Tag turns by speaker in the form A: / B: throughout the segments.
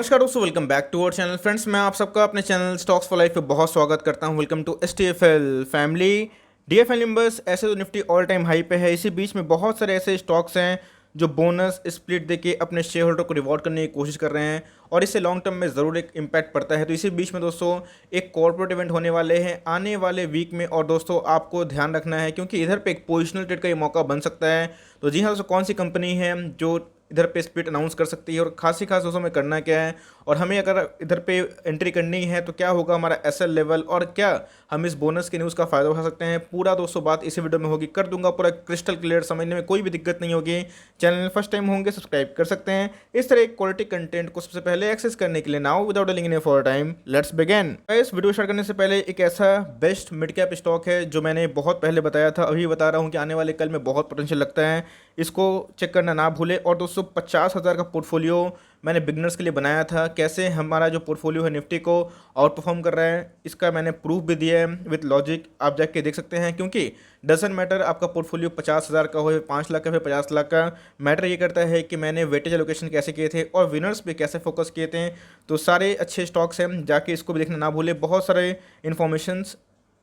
A: नमस्कार दोस्तों, welcome back to our channel. Friends, मैं आप सबका अपने चैनल स्टॉक्स फॉर लाइफ पे बहुत स्वागत करता हूं। Welcome to STFL family. DFL numbers ऐसे तो निफ्टी ऑल टाइम हाई पे है। इसी बीच में बहुत सारे ऐसे स्टॉक्स हैं जो बोनस स्प्लिट देके अपने शेयर होल्डर को रिवॉर्ड करने की कोशिश कर रहे हैं और इससे लॉन्ग टर्म में ज़रूर एक इम्पैक्ट पड़ता है। तो इसी बीच में दोस्तों एक कॉर्पोरेट इवेंट होने वाले हैं आने वाले वीक में और दोस्तों आपको ध्यान रखना है क्योंकि इधर पे एक पोजिशनल ट्रेड का ये मौका बन सकता है। तो जी हाँ दोस्तों, कौन सी कंपनी है जो इधर पे स्प्लिट अनाउंस कर सकती है और खासी खास दोस्तों में करना क्या है और हमें अगर इधर पे एंट्री करनी है तो क्या होगा हमारा एसएल लेवल और क्या हम इस बोनस के न्यूज़ का फ़ायदा उठा सकते हैं। पूरा दोस्तों बात इसी वीडियो में होगी, कर दूंगा पूरा क्रिस्टल क्लियर, समझने में कोई भी दिक्कत नहीं होगी। चैनल फर्स्ट टाइम होंगे सब्सक्राइब कर सकते हैं इस तरह एक क्वालिटी कंटेंट को सबसे पहले एक्सेस करने के लिए। Now without delaying any for time let's begin. इस वीडियो स्टार्ट करने से पहले एक ऐसा बेस्ट मिड कैप स्टॉक है जो मैंने बहुत पहले बताया था, अभी बता रहा हूँ कि आने वाले कल में बहुत पोटेंशियल लगता है, इसको चेक करना ना भूले। और दोस्तों 50,000 का पोर्टफोलियो मैंने बिगनर्स के लिए बनाया था। कैसे हमारा जो पोर्टफोलियो है निफ्टी को आउट परफॉर्म कर रहा है इसका मैंने प्रूफ भी दिया है विथ लॉजिक, आप जाके देख सकते हैं। क्योंकि डजंट मैटर आपका पोर्टफोलियो 50,000 का हो, 5 लाख का, फिर 50 लाख का, मैटर ये करता है कि मैंने वेटेज एलोकेशन कैसे किए थे और विनर्स पे कैसे फोकस किए थे। तो सारे अच्छे स्टॉक्स हैं, जाके इसको भी देखना ना भूले। बहुत सारे इन्फॉर्मेशंस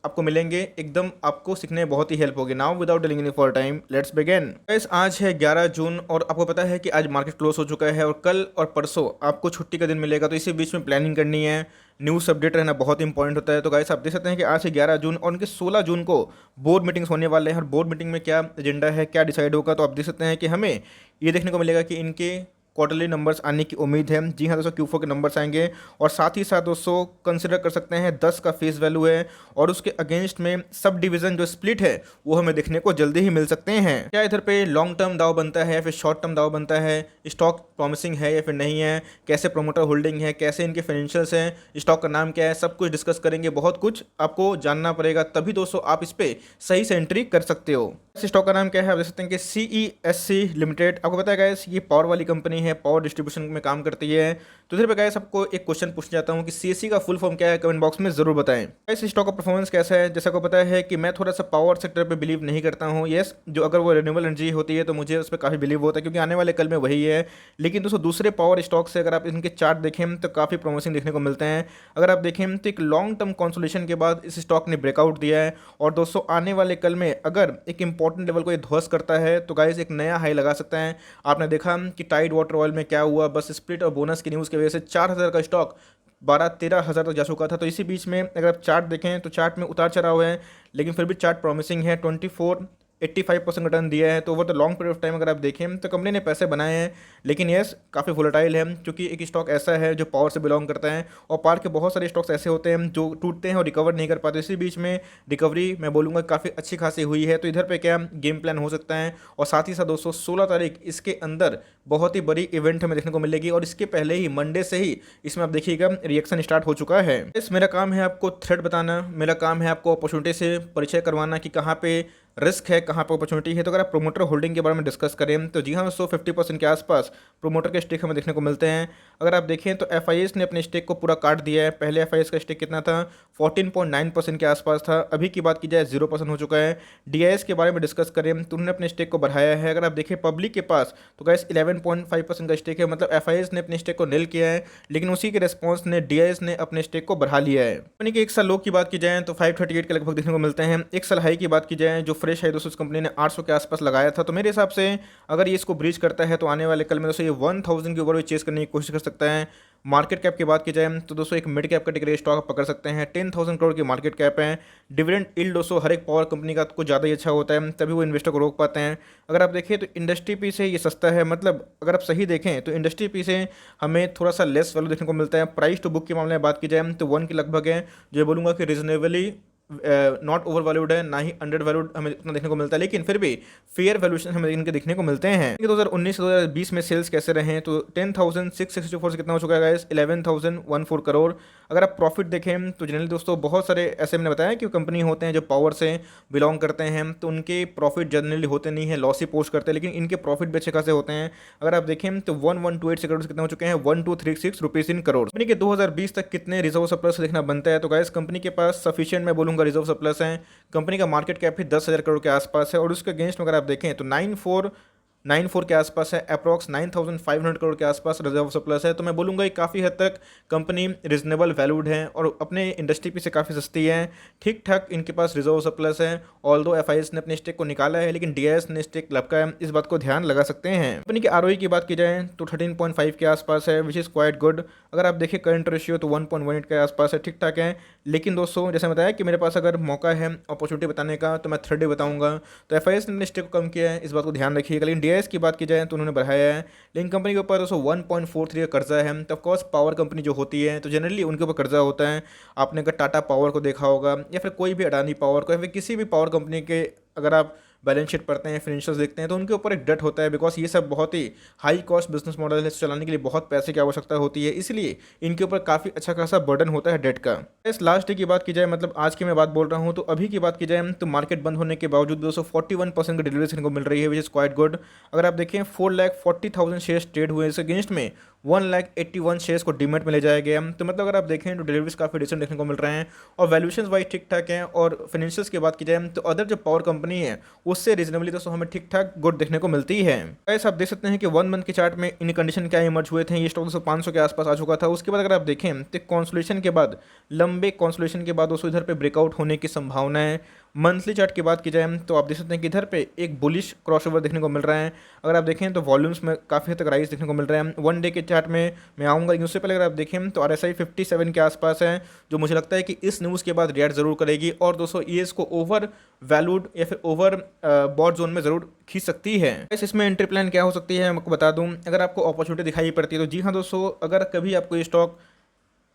A: आपको मिलेंगे, एकदम आपको सीखने में बहुत ही हेल्प होगी। Now without delaying any for time let's begin. Guys, आज है 11 जून और आपको पता है कि आज मार्केट क्लोज हो चुका है और कल और परसों आपको छुट्टी का दिन मिलेगा। तो इसी बीच में प्लानिंग करनी है, न्यूज़ अपडेट रहना बहुत इंपॉर्टेंट होता है। तो गाइस आप देख सकते हैं कि आज है 11 जून और उनके 16 जून को बोर्ड मीटिंग्स होने वाले हैं और बोर्ड मीटिंग में क्या एजेंडा है, क्या डिसाइड होगा, तो आप देख सकते हैं कि हमें ये देखने को मिलेगा कि इनके क्वार्टरली नंबर्स आने की उम्मीद है। जी हाँ दोस्तों, Q4 के नंबर्स आएंगे और साथ ही साथ दोस्तों कंसिडर कर सकते हैं 10 का फेस वैल्यू है और उसके अगेंस्ट में सब डिवीजन जो स्प्लिट है वो हमें देखने को जल्दी ही मिल सकते हैं। क्या इधर पे लॉन्ग टर्म दाव बनता है या फिर शॉर्ट टर्म दाव बनता है, स्टॉक प्रॉमिसिंग है या फिर नहीं है, कैसे प्रोमोटर होल्डिंग है, कैसे इनके फाइनेंशियल्स हैं, स्टॉक का नाम क्या है, सब कुछ डिस्कस करेंगे। बहुत कुछ आपको जानना पड़ेगा, तभी दोस्तों आप इस पर सही से एंट्री कर सकते हो। इस स्टॉक का नाम क्या है, आप देख सकते हैं कि CESC लिमिटेड। आपको पता है गाइस ये पावर वाली कंपनी है, पावर डिस्ट्रीब्यूशन में काम करती है। तो इधर पे गाइस आपको एक क्वेश्चन पूछना चाहता हूँ कि CESC का फुल फॉर्म क्या है, कमेंट बॉक्स में जरूर बताएं। गाइस स्टॉक का परफॉर्मेंस कैसा है, जैसा को पता है कि मैं थोड़ा सा पावर सेक्टर पे बिलीव नहीं करता हूँ। यस, जो अगर वो रिन्यूएबल एनर्जी होती है तो मुझे उस पर काफ़ी बिलीव होता है क्योंकि आने वाले कल में वही है। लेकिन दोस्तों दूसरे पावर स्टॉक से अगर आप इनके चार्ट देखें तो काफ़ी प्रॉमिसिंग देखने को मिलते हैं। अगर आप देखें तो एक लॉन्ग टर्म कंसोलिडेशन के बाद इस स्टॉक ने ब्रेकआउट दिया है और दोस्तों आने वाले कल में अगर एक इंपॉर्टेंट लेवल को ये ध्वस्त करता है तो गाइस एक नया हाई लगा सकता है। आपने देखा कि टाइड वाटर ऑयल में क्या हुआ, बस स्प्लिट और बोनस की न्यूज़ की वजह से 4,000 का स्टॉक 12-13 हज़ार तक जा चुका था। तो इसी बीच में अगर आप चार्ट देखें तो चार्ट में उतार चढ़ाव है, लेकिन फिर भी चार्ट प्रॉमिसिंग है। 84-85% रिटर्न दिया है। तो over the long period of time अगर आप देखें तो कंपनी ने पैसे बनाए हैं, लेकिन यस काफ़ी वोलेटाइल है क्योंकि एक स्टॉक ऐसा है जो पावर से बिलोंग करता है और पावर के बहुत सारे स्टॉक्स ऐसे होते हैं जो टूटते हैं और रिकवर नहीं कर पाते। इसी बीच में रिकवरी मैं बोलूँगा काफ़ी अच्छी खासी हुई है। तो इधर पे क्या गेम प्लान हो सकता है और साथ ही साथ दोस्तों 16 तारीख इसके अंदर बहुत ही बड़ी इवेंट हमें देखने को मिलेगी और इसके पहले ही मंडे से ही इसमें आप देखिएगा रिएक्शन स्टार्ट हो चुका है। इस मेरा काम है आपको थ्रेड बताना, मेरा काम है आपको अपॉर्चुनिटी से परिचय करवाना कि कहाँ पे रिस्क है, कहाँ पर अपॉर्चुनिटी है। तो अगर आप प्रोमोटर होल्डिंग के बारे में डिस्कस करें तो जी हाँ दोस्तों 50% के आसपास प्रोमोटर के स्टेक हमें देखने को मिलते हैं। अगर आप देखें तो FIS ने अपने स्टेक को पूरा काट दिया है। पहले FIS का स्टेक कितना था, 14.9% के आसपास था, अभी की बात की जाए 0% हो चुका है। DIS के बारे में डिस्कस करें तो उन्होंने अपने स्टेक को बढ़ाया है। अगर आप देखें पब्लिक के पास तो गाइस 11.5% का स्टेक है, मतलब FIS ने अपने स्टेक को नील किया है, लेकिन उसी के रिस्पॉन्स ने DIS ने अपने स्टेक को बढ़ा लिया है। यानी कि एक साल लो की बात की जाए तो 538 के लगभग देखने को मिलते हैं। एक साल हाई की बात की जाए जो फ्रेश है दोस्तों, इस कंपनी ने 800 के आसपास लगाया था। तो मेरे हिसाब से अगर ये इसको ब्रीच करता है तो आने वाले कल में दोस्तों ये 1000 के ऊपर भी चेस करने की कोशिश कर सकता है। मार्केट कैप की बात की जाए तो दोस्तों एक मिड कैप कैटेगरी स्टॉक पकड़ सकते हैं। 10,000 करोड़ की मार्केट कैप है। डिविडेंड यील्ड दोस्तों हर एक पावर कंपनी का कुछ ज़्यादा ही अच्छा होता है, तभी वो इन्वेस्टर को रोक पाते हैं। अगर आप देखें तो इंडस्ट्री पी से ये सस्ता है, मतलब अगर आप सही देखें तो इंडस्ट्री पी से हमें थोड़ा सा लेस वैल्यू देखने को मिलता है। प्राइस टू बुक के मामले में बात की जाए तो 1 के लगभग है, जो बोलूँगा कि रिजनेबली नॉट ओवर वैल्यूड है, ना ही अंडर वैल्यूड हमें इतना देखने को मिलता है, लेकिन फिर भी फेयर वैल्यूएशन हमें इनके देखने को मिलते हैं। 2019 से 2020 में सेल्स कैसे रहे हैं तो 10,664 से कितना हो चुका है गाइस, 11,014 करोड़। अगर आप प्रॉफिट देखें तो जनरली दोस्तों बहुत सारे ऐसे मैंने बताया कि कंपनी होते हैं जो पावर से बिलोंग करते हैं तो उनके प्रॉफिट जनरली होते नहीं है, लॉस ही पोस्ट करते हैं, लेकिन इनके प्रॉफिट भी अच्छे खासे होते हैं। अगर आप देखें तो 1128 करोड़ से कितना हो चुके हैं, 1236 रुपीज़ इन करोड़। कंपनी के 2020 तक कितने रिजर्व सरप्लस देखना बनता है तो गाइस कंपनी के पास सफिशिएंट मैं बोलूँगा रिजर्व सरप्लस है। कंपनी का मार्केट कैप भी 10,000 करोड़ के आसपास है और उसके अगेंस्ट में अगर आप देखें तो 94 के आसपास है, अप्रॉक्स 9500 करोड़ के आसपास रिजर्व सरप्लस है। तो मैं बोलूँगा ये काफ़ी हद तक कंपनी रिजनेबल वैल्यूड है और अपने इंडस्ट्री पी से काफ़ी सस्ती है। ठीक ठाक इनके पास रिजर्व सरप्लस है। ऑल्दो एफआईएस ने अपने स्टेक को निकाला है, लेकिन डीआईएस ने स्टेक लपका है, इस बात को ध्यान लगा सकते हैं। कंपनी की आरओई की बात की जाए तो 13.5 के आसपास है, विच इज़ क्वाइट गुड। अगर आप देखिए करंट रेशियो तो 1.18 के आसपास है, ठीक ठाक है। लेकिन दोस्तों जैसे बताया कि मेरे पास अगर मौका है अपॉर्चुनिटी बताने का तो मैं थर्ड डे बताऊंगा। तो एफआईएस ने अपने स्टेक को कम किया है, इस बात को ध्यान रखिएगा। लेकिन डीआईएस की बात की जाए तो उन्होंने बढ़ाया है। लेकिन कंपनी के ऊपर दोस्तों 1.43 का कर्जा है। तो ऑफकोर्स पावर कंपनी जो होती है तो जनरली उनके ऊपर कर्जा होता है। आपने अगर टाटा पावर को देखा होगा या फिर कोई भी अडानी पावर को या फिर किसी भी पावर कंपनी के अगर आप बैलेंस शीट पढ़ते हैं, फाइनेंशियल्स देखते हैं, तो उनके ऊपर एक डेट होता है। बिकॉज ये सब बहुत ही हाई कॉस्ट बिजनेस मॉडल है, चलाने के लिए बहुत पैसे की आवश्यकता होती है, इसलिए इनके ऊपर काफ़ी अच्छा खासा बर्डन होता है डेट का। इस लास्ट डे की बात की जाए, मतलब आज की मैं बात बोल रहा हूँ, तो अभी की बात की जाए तो मार्केट बंद होने के बावजूद 241% की डिलीवरी देखने को मिल रही है, विच इज़ क्वाइट गुड। अगर आप देखें 4,40,000 शेयर्स ट्रेड हुए, इस अगेंस्ट में 1,81,000 शेयर्स को डीमेट में ले जाया गया। तो मतलब अगर आप देखें तो डिलीवरीज काफ़ी डिसेंट देखने को मिल रहे हैं और वैल्यूएशन वाइज ठीक ठाक हैं। और फाइनेंशियल्स की बात की जाए तो अदर जो पावर कंपनी है उससे रीजनेबली तो हमें ठीक ठाक गुड देखने को मिलती है। ऐसा आप देख सकते हैं कि 1 मंथ के चार्ट में इन कंडीशन क्या इमर्ज हुए थे। ये स्टॉक 500 के आसपास आ चुका था। उसके बाद अगर आप देखें तो कॉन्सोलेशन के बाद, लंबे कॉन्सोलेशन के बाद दोस्तों इधर पे ब्रेकआउट होने की संभावना है। मंथली चार्ट की बात की जाए तो आप देख सकते हैं कि इधर पे एक बुलिश क्रॉसओवर देखने को मिल रहा है। अगर आप देखें तो वॉल्यूम्स में काफ़ी हद तक राइज देखने को मिल रहा है। वन डे के चार्ट में मैं आऊँगा, लेकिन उससे पहले अगर आप देखें तो RSI 57 के आसपास है, जो मुझे लगता है कि इस न्यूज़ के बाद रिएक्ट जरूर करेगी और दोस्तों ये इसको ओवर वैल्यूड या फिर ओवर बॉट जोन में ज़रूर खींच सकती है। इसमें एंट्री प्लान क्या हो सकती है मैं आपको बता दूं। अगर आपको अपॉर्चुनिटी दिखाई पड़ती है तो जी हाँ दोस्तों, अगर कभी आपको ये स्टॉक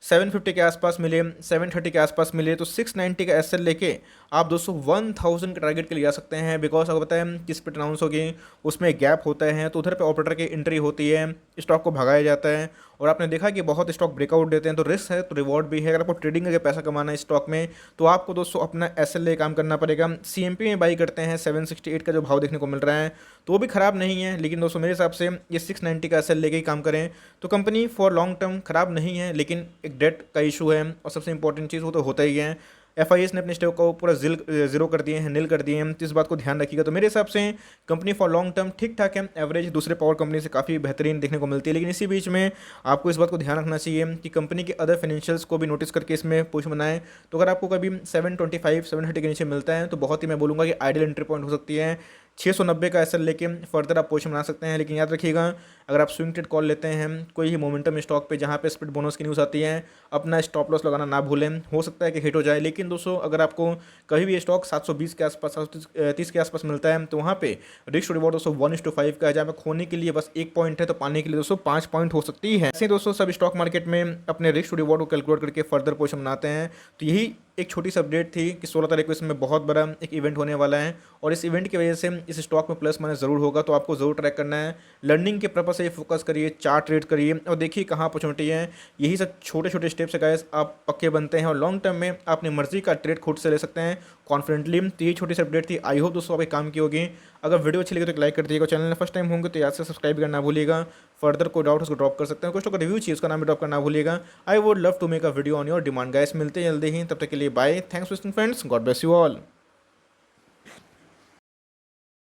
A: 750 के आसपास मिले, 730 के आसपास मिले, तो 690 का एसएल लेके आप दोस्तों 1000 के टारगेट के लिए जा सकते हैं। बिकॉज आपको पता है किस पे अनाउंस होगी, उसमें गैप होता है, तो उधर पे ऑपरेटर की एंट्री होती है, स्टॉक को भगाया जाता है। और आपने देखा कि बहुत स्टॉक ब्रेकआउट देते हैं, तो रिस्क है तो रिवॉर्ड भी है। अगर आपको ट्रेडिंग करके पैसा कमाना है स्टॉक में तो आपको दोस्तों अपना एसएल ले काम करना पड़ेगा। सीएमपी में बाई करते हैं 768 का जो भाव देखने को मिल रहा है, तो वो भी ख़राब नहीं है। लेकिन दोस्तों मेरे हिसाब से ये 690 का एसएल लेके ही काम करें तो कंपनी फॉर लॉन्ग टर्म ख़राब नहीं है। लेकिन एक डेट का इशू है और सबसे इंपॉर्टेंट चीज़ वो तो होता ही है। एफआईएस ने अपने स्टॉक को पूरा जीरो कर दिए हैं, नील कर दिए हैं, तो इस बात को ध्यान रखिएगा। तो मेरे हिसाब से कंपनी फॉर लॉन्ग टर्म ठीक ठाक है, एवरेज दूसरे पावर कंपनी से काफ़ी बेहतरीन देखने को मिलती है। लेकिन इसी बीच में आपको इस बात को ध्यान रखना चाहिए कि कंपनी के अदर फाइनेंशियल्स को भी नोटिस करके इसमें पोजीशन बनाएं। तो अगर आपको कभी 725 730 के नीचे मिलता है तो बहुत ही मैं बोलूँगा कि आइडियल एंट्री पॉइंट हो सकती है। 690 का एसएल लेके फर्दर आप पोजीशन बना सकते हैं। लेकिन याद रखिएगा, अगर आप स्विंग ट्रेड कॉल लेते हैं कोई ही मोमेंटम स्टॉक पे जहाँ पे स्प्लिट बोनस की न्यूज़ आती है, अपना स्टॉप लॉस लगाना ना भूलें। हो सकता है कि हिट हो जाए, लेकिन दोस्तों अगर आपको कभी भी स्टॉक 720 के आसपास 730 के आसपास मिलता है तो वहाँ पे रिस्क टू रिवॉर्ड दोस्तों 1:5 का है, जहाँ पे खोने के लिए बस 1 पॉइंट है तो पाने के लिए दोस्तों 5 पॉइंट हो सकती है। ऐसे दोस्तों सब स्टॉक मार्केट में अपने रिस्क टू रिवॉर्ड को कैलकुलेट करके फर्दर पोजीशन बनाते हैं। तो यही एक छोटी सी अपडेट थी कि 16 तारीख को इसमें बहुत बड़ा एक इवेंट होने वाला है और इस इवेंट की वजह से इस स्टॉक में प्लस माइनस ज़रूर होगा। तो आपको ज़रूर ट्रैक करना है, लर्निंग के पर्पज से फोकस करिए, चार्ट ट्रेड करिए और देखिए कहाँ अपॉर्चुनिटी है। यही सब छोटे छोटे स्टेप्स से गाइस आप पक्के बनते हैं और लॉन्ग टर्म में अपनी मर्जी का ट्रेड खुद से ले सकते हैं कॉन्फिडेंटली। तो ये छोटी सी अपडेट थी, आई होप दोस्तों आपके काम की होगी। अगर वीडियो अच्छी लगी तो लाइक कर दीजिएगा, चैनल में फर्स्ट टाइम होंगे तो याद से सब्सक्राइब करना भूलिएगा। फर्दर कोई डाउट उसको ड्रॉप कर सकते हैं, कुछ तो रिव्यू चाहिए उसका नाम भी ड्रॉप करना भूलिएगा। I would love to make a video on your demand guys. मिलते हैं जल्दी ही, तब तक के लिए bye, thanks for listening friends, God bless you all.